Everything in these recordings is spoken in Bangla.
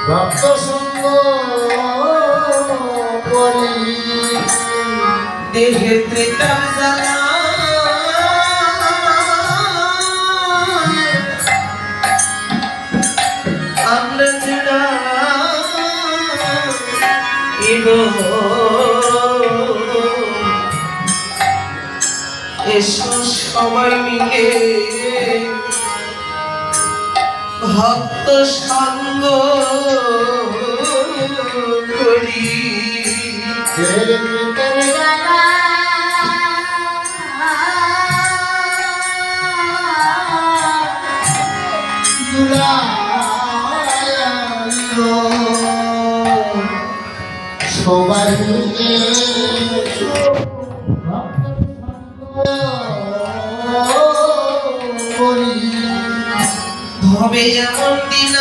ভক্ত সঙ্গ করি দেহে ত্রিতাপ জ্বালা আমরা জুড়া এসো সবাই মিলে ভক্ত সঙ্গ করি সবাই হবে এমন দিন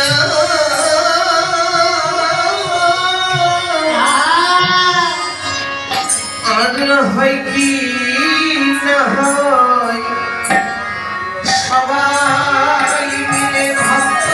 আর না হয় কি না হয় সবাই মিলে ভক্ত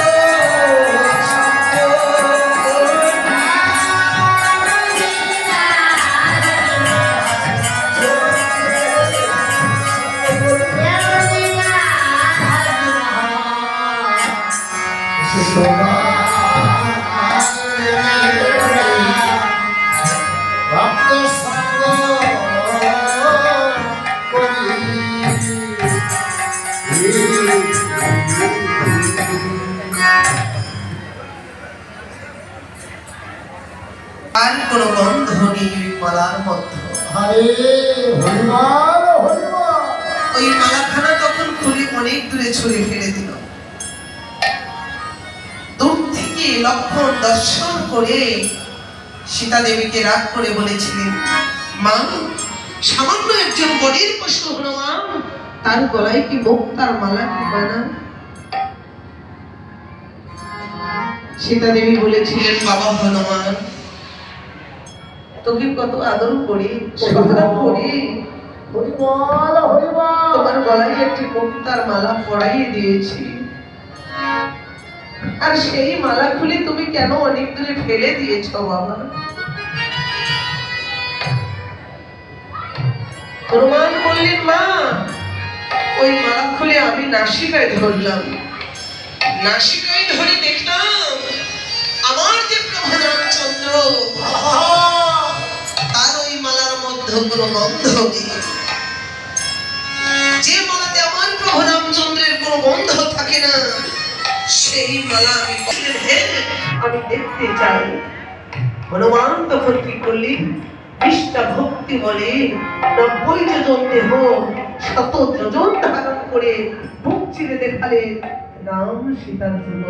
ভক্ত সঙ্গ আর কোনো গন্ধ নেই মালার মধ্যে। ওই মালাখানা তখন খুলে অনেক দূরে ছড়িয়ে ফেলে দিল। দূর থেকে লক্ষণ দর্শন করে সীতা দেবীকে রাগ করে বলেছিলেন, মা সামান্য একজন বলির পশু হনুমান, তার গলায় কি মুক্তার মালা কি বানা? সীতা দেবী বলেছিলেন, বাবা হনুমান তোকে কত আদর করি শ্রদ্ধা করি, তোমার গলায় একটি মুক্তার মালা পরাইয়ে দিয়েছি, আর সেই মালা খুলে তুমি কেন অনেক দূরে ফেলে দিয়েছ বাবা? হনুমান বললেন, মা ওই মালা খুলে আমি নাসিকায় ধরলাম, নাসিকায় ধরে দেখলাম আমার যে প্রভু রামচন্দ্র তার ওই মালার মধ্যে কোনো গন্ধ নেই। যে মালাতে আমার প্রভু রামচন্দ্রের কোনো গন্ধ থাকে না, সেই মালা আমি দেখতে চাই। হনুমান তখন কি করলি, নিষ্ঠা ভক্তি বলে 90 যোজন দেহ 100 যোজন ধারণ করে বুক চিরে দেখালে রাম সীতার জন্য।